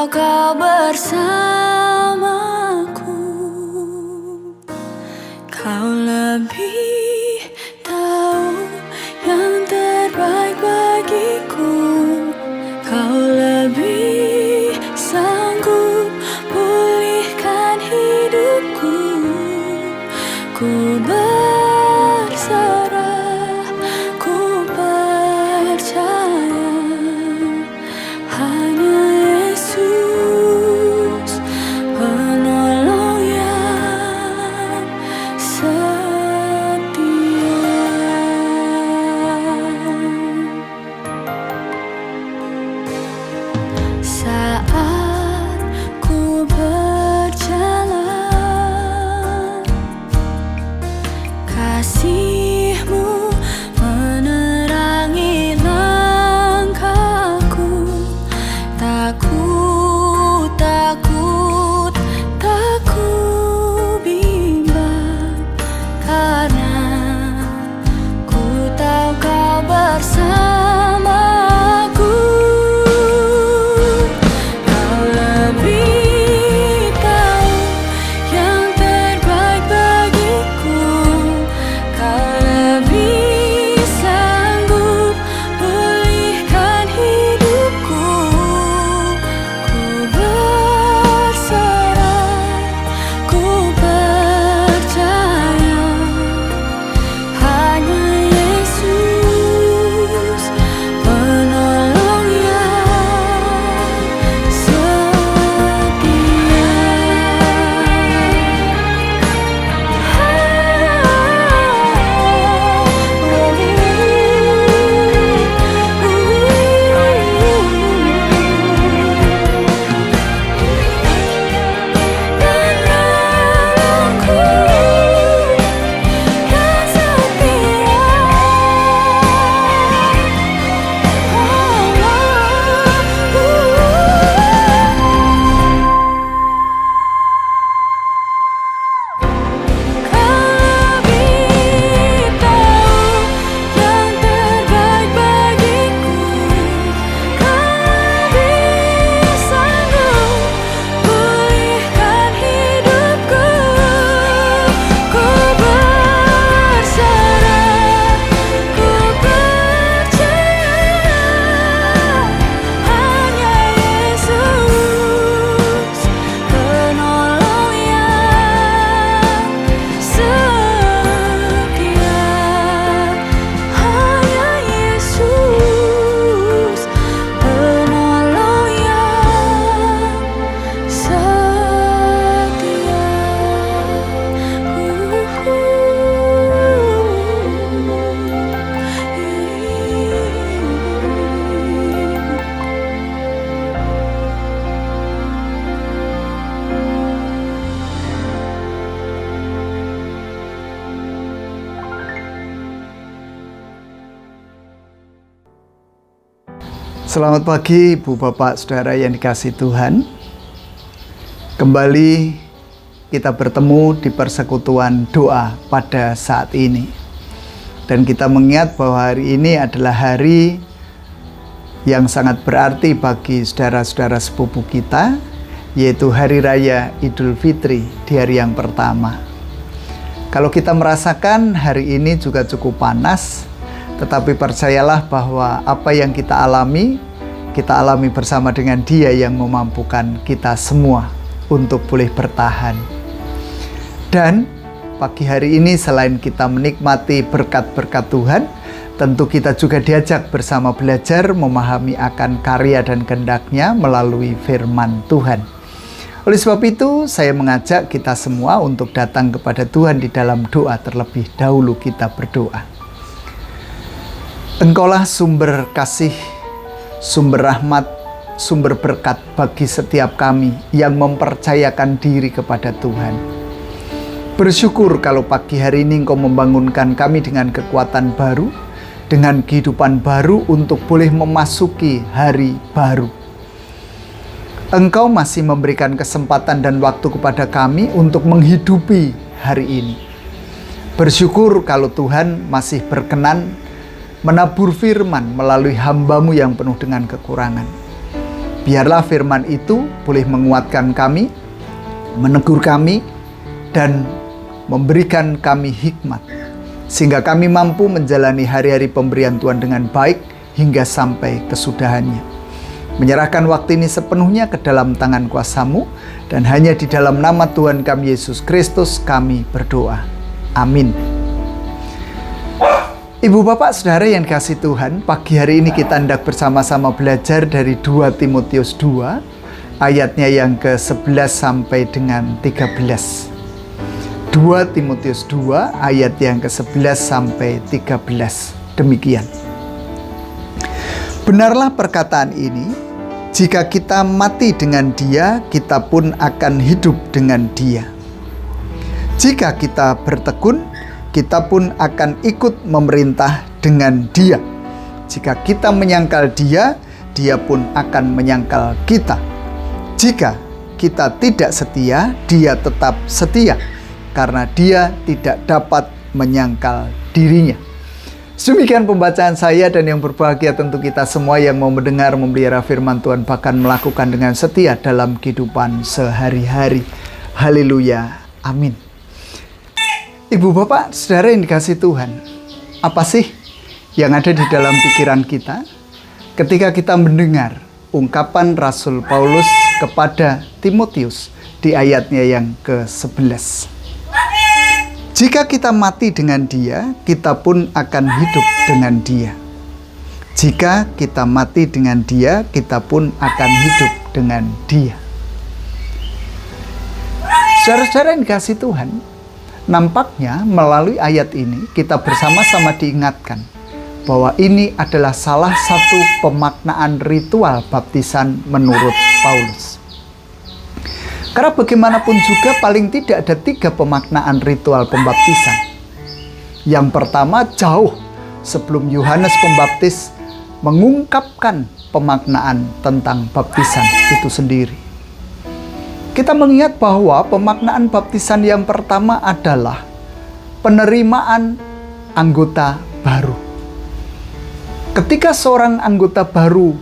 tahu kau bersamaku. Kau lebih tahu yang terbaik bagiku. Kau lebih sanggup pulihkan hidupku. Ku berserah, ku percaya hanya Yesus penolong yang setia. Saat ku berjalan, kasih-Mu menerangi langkahku. Takut, takut, tak ku bimbang, karena ku tahu kau bersamaku. Kau lebih tahu yang terbaik bagiku. Kau lebih sanggup pulihkan hidupku. Ku berserah, ku percaya hanya Yesus penolong yang Selamat pagi Ibu Bapak Saudara yang dikasihi Tuhan. Kembali kita bertemu di persekutuan doa pada saat ini. Dan kita mengingat bahwa hari ini adalah hari yang sangat berarti bagi saudara-saudara sepupu kita, yaitu Hari Raya Idul Fitri di hari yang pertama. Kalau kita merasakan hari ini juga cukup panas, tetapi percayalah bahwa apa yang kita alami bersama dengan Dia yang memampukan kita semua untuk boleh bertahan. Dan pagi hari ini selain kita menikmati berkat-berkat Tuhan, tentu kita juga diajak bersama belajar memahami akan karya dan kehendak-Nya melalui firman Tuhan. Oleh sebab itu, saya mengajak kita semua untuk datang kepada Tuhan di dalam doa. Terlebih dahulu kita berdoa. Engkaulah sumber kasih, sumber rahmat, sumber berkat bagi setiap kami yang mempercayakan diri kepada Tuhan. Bersyukur kalau pagi hari ini Engkau membangunkan kami dengan kekuatan baru, dengan kehidupan baru untuk boleh memasuki hari baru. Engkau masih memberikan kesempatan dan waktu kepada kami untuk menghidupi hari ini. Bersyukur kalau Tuhan masih berkenan menabur firman melalui hamba-Mu yang penuh dengan kekurangan. Biarlah firman itu boleh menguatkan kami, menegur kami, dan memberikan kami hikmat, sehingga kami mampu menjalani hari-hari pemberian Tuhan dengan baik hingga sampai kesudahannya. Menyerahkan waktu ini sepenuhnya ke dalam tangan kuasa-Mu, dan hanya di dalam nama Tuhan kami Yesus Kristus kami berdoa. Amin. Ibu bapak saudara yang dikasihi Tuhan, pagi hari ini kita hendak bersama-sama belajar dari 2 Timotius 2 ayatnya yang ke-11 sampai dengan 13. 2 Timotius 2 ayat yang ke-11 sampai 13. Demikian. Benarlah perkataan ini, jika kita mati dengan Dia, kita pun akan hidup dengan Dia. Jika kita bertekun, kita pun akan ikut memerintah dengan Dia. Jika kita menyangkal Dia, Dia pun akan menyangkal kita. Jika kita tidak setia, Dia tetap setia, karena Dia tidak dapat menyangkal dirinya. Demikian pembacaan saya, dan yang berbahagia tentu kita semua yang mau mendengar, memelihara firman Tuhan, bahkan melakukan dengan setia dalam kehidupan sehari-hari. Haleluya. Amin. Ibu bapak saudara yang dikasihi Tuhan, apa sih yang ada di dalam pikiran kita ketika kita mendengar ungkapan Rasul Paulus kepada Timotius di ayatnya yang ke-11? Jika kita mati dengan Dia, kita pun akan hidup dengan Dia. Jika kita mati dengan Dia, kita pun akan hidup dengan Dia. Saudara-saudara yang dikasihi Tuhan, nampaknya melalui ayat ini kita bersama-sama diingatkan bahwa ini adalah salah satu pemaknaan ritual baptisan menurut Paulus. Karena bagaimanapun juga paling tidak ada 3 pemaknaan ritual pembaptisan. Yang pertama, jauh sebelum Yohanes Pembaptis mengungkapkan pemaknaan tentang baptisan itu sendiri. Kita mengingat bahwa pemaknaan baptisan yang pertama adalah penerimaan anggota baru. Ketika seorang anggota baru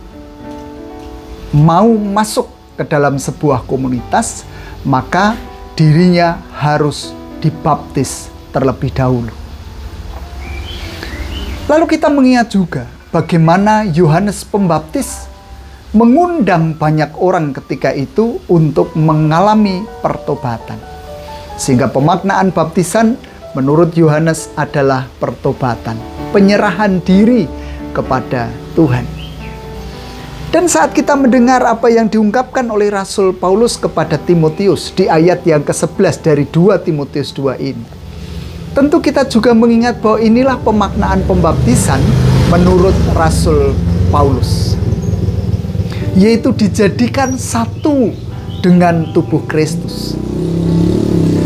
mau masuk ke dalam sebuah komunitas, maka dirinya harus dibaptis terlebih dahulu. Lalu kita mengingat juga bagaimana Yohanes Pembaptis mengundang banyak orang ketika itu untuk mengalami pertobatan. Sehingga pemaknaan baptisan menurut Yohanes adalah pertobatan, penyerahan diri kepada Tuhan. Dan saat kita mendengar apa yang diungkapkan oleh Rasul Paulus kepada Timotius di ayat yang ke-11 dari 2 Timotius 2 ini, tentu kita juga mengingat bahwa inilah pemaknaan pembaptisan menurut Rasul Paulus, yaitu dijadikan satu dengan tubuh Kristus,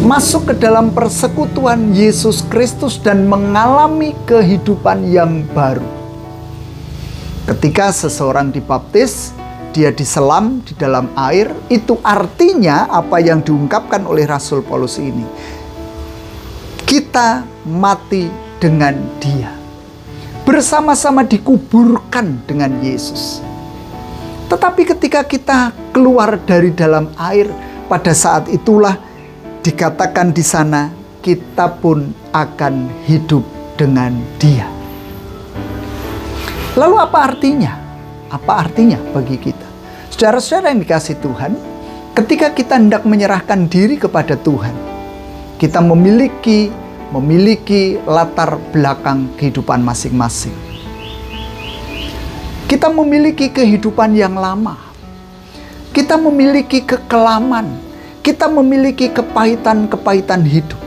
masuk ke dalam persekutuan Yesus Kristus dan mengalami kehidupan yang baru. Ketika seseorang dibaptis, dia diselam di dalam air, itu artinya apa yang diungkapkan oleh Rasul Paulus ini. Kita mati dengan Dia, bersama-sama dikuburkan dengan Yesus. Tetapi ketika kita keluar dari dalam air, pada saat itulah dikatakan di sana, kita pun akan hidup dengan Dia. Lalu apa artinya? Apa artinya bagi kita? Saudara-saudara yang dikasihi Tuhan, ketika kita hendak menyerahkan diri kepada Tuhan, kita memiliki latar belakang kehidupan masing-masing. Kita memiliki kehidupan yang lama. Kita memiliki kekelaman. Kita memiliki kepahitan-kepahitan hidup.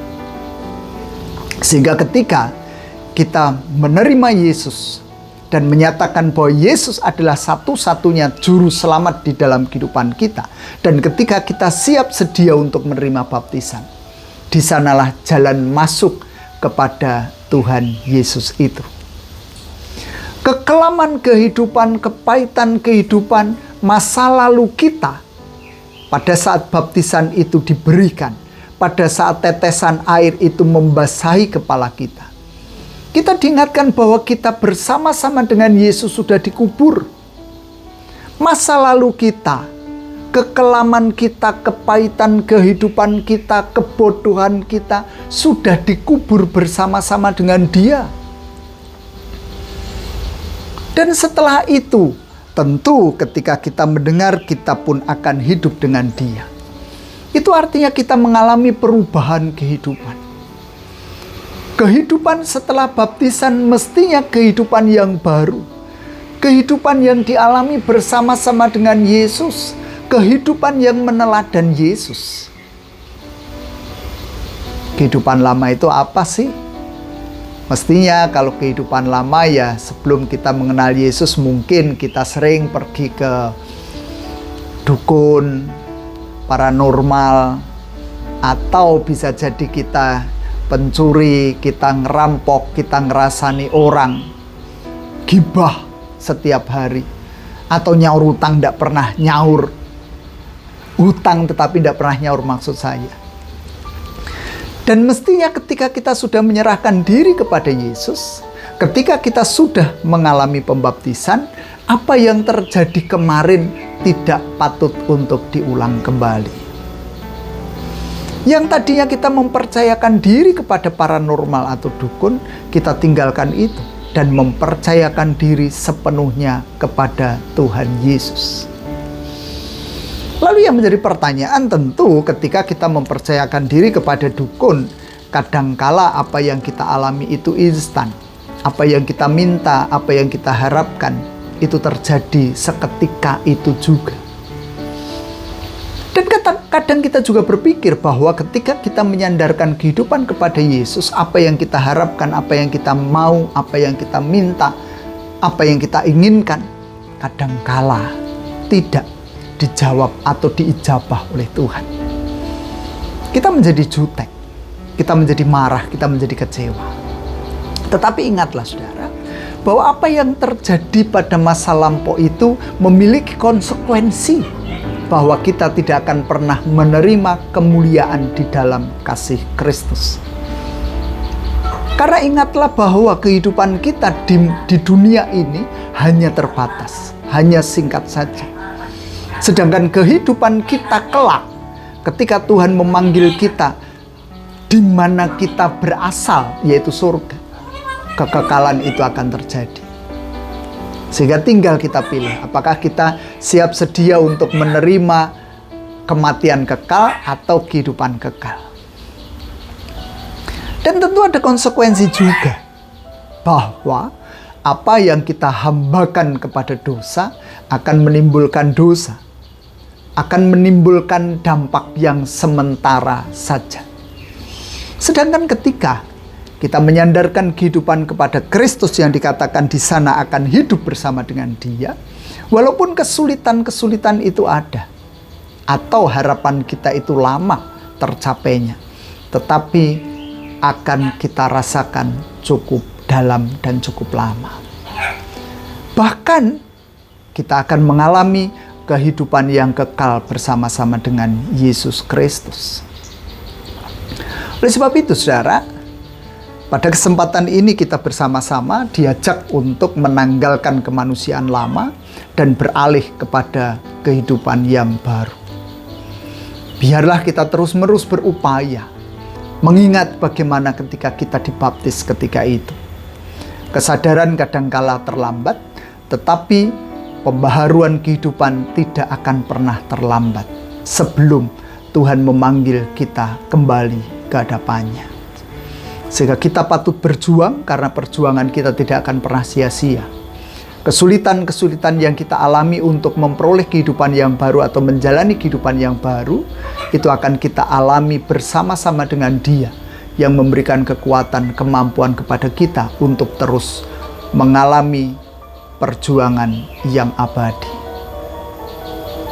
Sehingga ketika kita menerima Yesus dan menyatakan bahwa Yesus adalah satu-satunya juru selamat di dalam kehidupan kita, dan ketika kita siap sedia untuk menerima baptisan, di sanalah jalan masuk kepada Tuhan Yesus itu. Kekelaman kehidupan, kepahitan kehidupan, masa lalu kita, pada saat baptisan itu diberikan, pada saat tetesan air itu membasahi kepala kita, kita diingatkan bahwa kita bersama-sama dengan Yesus sudah dikubur. Masa lalu kita, kekelaman kita, kepahitan kehidupan kita, kebodohan kita sudah dikubur bersama-sama dengan Dia. Dan setelah itu, tentu ketika kita mendengar, kita pun akan hidup dengan Dia. Itu artinya kita mengalami perubahan kehidupan. Kehidupan setelah baptisan mestinya kehidupan yang baru. Kehidupan yang dialami bersama-sama dengan Yesus. Kehidupan yang meneladan Yesus. Kehidupan lama itu apa sih? Mestinya kalau kehidupan lama ya sebelum kita mengenal Yesus mungkin kita sering pergi ke dukun, paranormal, atau bisa jadi kita pencuri, kita ngerampok, kita ngerasani orang, gibah setiap hari, atau nyaur utang tidak pernah nyaur utang tetapi tidak pernah nyaur maksud saya. Dan mestinya ketika kita sudah menyerahkan diri kepada Yesus, ketika kita sudah mengalami pembaptisan, apa yang terjadi kemarin tidak patut untuk diulang kembali. Yang tadinya kita mempercayakan diri kepada paranormal atau dukun, kita tinggalkan itu dan mempercayakan diri sepenuhnya kepada Tuhan Yesus. Lalu yang menjadi pertanyaan tentu ketika kita mempercayakan diri kepada dukun, kadangkala apa yang kita alami itu instan. Apa yang kita minta, apa yang kita harapkan, itu terjadi seketika itu juga. Dan kadang kita juga berpikir bahwa ketika kita menyandarkan kehidupan kepada Yesus, apa yang kita harapkan, apa yang kita mau, apa yang kita minta, apa yang kita inginkan, kadangkala tidak dijawab atau diijabah oleh Tuhan. Kita menjadi jutek, kita menjadi marah, kita menjadi kecewa. Tetapi ingatlah saudara, bahwa apa yang terjadi pada masa lampau itu memiliki konsekuensi, bahwa kita tidak akan pernah menerima kemuliaan di dalam kasih Kristus. Karena ingatlah bahwa kehidupan kita di dunia ini hanya terbatas, hanya singkat saja. Sedangkan kehidupan kita kelak, ketika Tuhan memanggil kita, di mana kita berasal, yaitu surga, kekekalan itu akan terjadi. Sehingga tinggal kita pilih, apakah kita siap sedia untuk menerima kematian kekal atau kehidupan kekal. Dan tentu ada konsekuensi juga, bahwa apa yang kita hambakan kepada dosa akan menimbulkan dosa, akan menimbulkan dampak yang sementara saja. Sedangkan ketika kita menyandarkan kehidupan kepada Kristus yang dikatakan di sana akan hidup bersama dengan Dia, walaupun kesulitan-kesulitan itu ada, atau harapan kita itu lama tercapainya, tetapi akan kita rasakan cukup dalam dan cukup lama. Bahkan kita akan mengalami kehidupan yang kekal bersama-sama dengan Yesus Kristus. Oleh sebab itu saudara, pada kesempatan ini kita bersama-sama diajak untuk menanggalkan kemanusiaan lama dan beralih kepada kehidupan yang baru. Biarlah kita terus-menerus berupaya mengingat bagaimana ketika kita dibaptis ketika itu. Kesadaran kadangkala terlambat, tetapi pembaharuan kehidupan tidak akan pernah terlambat sebelum Tuhan memanggil kita kembali ke hadapannya. Sehingga kita patut berjuang karena perjuangan kita tidak akan pernah sia-sia. Kesulitan-kesulitan yang kita alami untuk memperoleh kehidupan yang baru atau menjalani kehidupan yang baru, itu akan kita alami bersama-sama dengan Dia yang memberikan kekuatan, kemampuan kepada kita untuk terus mengalami perjuangan yang abadi.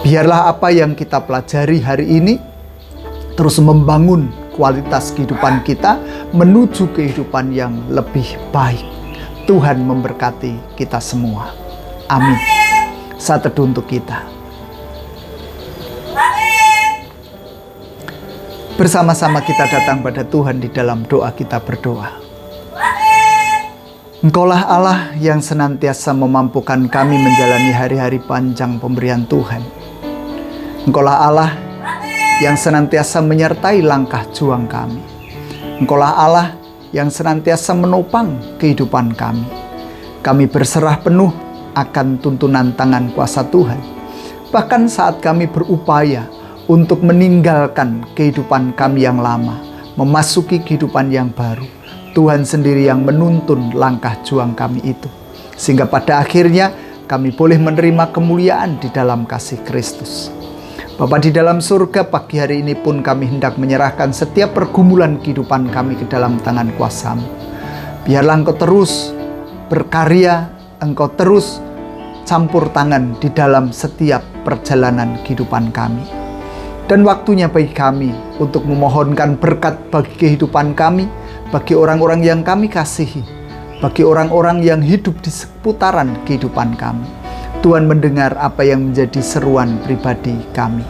Biarlah apa yang kita pelajari hari ini terus membangun kualitas kehidupan kita menuju kehidupan yang lebih baik. Tuhan memberkati kita semua. Amin. Saat teduh untuk kita. Bersama-sama kita datang pada Tuhan di dalam doa kita berdoa. Engkaulah Allah yang senantiasa memampukan kami menjalani hari-hari panjang pemberian Tuhan. Engkaulah Allah yang senantiasa menyertai langkah juang kami. Engkaulah Allah yang senantiasa menopang kehidupan kami. Kami berserah penuh akan tuntunan tangan kuasa Tuhan. Bahkan saat kami berupaya untuk meninggalkan kehidupan kami yang lama, memasuki kehidupan yang baru, Tuhan sendiri yang menuntun langkah juang kami itu. Sehingga pada akhirnya kami boleh menerima kemuliaan di dalam kasih Kristus. Bapa di dalam surga, pagi hari ini pun kami hendak menyerahkan setiap pergumulan kehidupan kami ke dalam tangan kuasa-Mu. Biarlah Engkau terus berkarya, Engkau terus campur tangan di dalam setiap perjalanan kehidupan kami. Dan waktunya bagi kami untuk memohonkan berkat bagi kehidupan kami, bagi orang-orang yang kami kasihi, bagi orang-orang yang hidup di seputaran kehidupan kami. Tuhan mendengar apa yang menjadi seruan pribadi kami.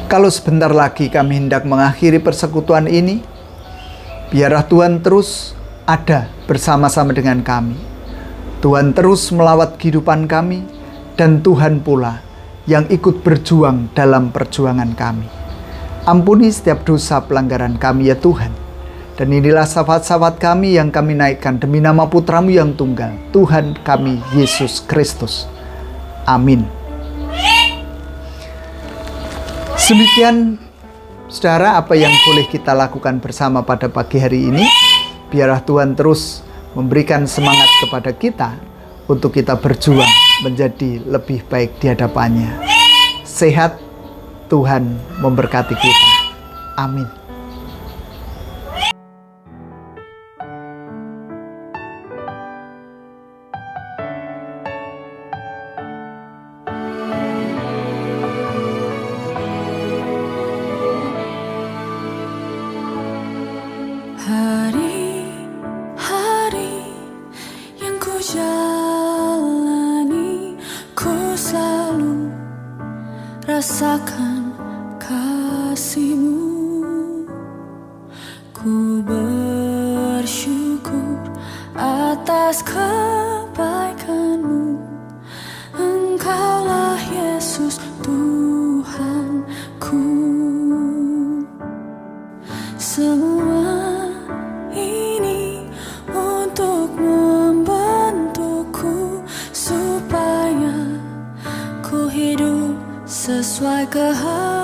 Kalau sebentar lagi kami hendak mengakhiri persekutuan ini, biarlah Tuhan terus ada bersama-sama dengan kami. Tuhan terus melawat kehidupan kami, dan Tuhan pula yang ikut berjuang dalam perjuangan kami. Ampuni setiap dosa pelanggaran kami ya Tuhan. Dan inilah syafaat-syafaat kami yang kami naikkan demi nama Putra-Mu yang tunggal, Tuhan kami Yesus Kristus. Amin. Demikian saudara apa yang boleh kita lakukan bersama pada pagi hari ini. Biarlah Tuhan terus memberikan semangat kepada kita untuk kita berjuang menjadi lebih baik di hadapannya. Sehat, Tuhan memberkati kita. Amin. Hari-hari yang ku jalani, ku selalu rasakan kasih-Mu. Ku bersyukur atas kebaikan-Mu. Engkaulah Yesus Tuhanku. Semua ini untuk membentukku supaya ku hidup sesuai kehendak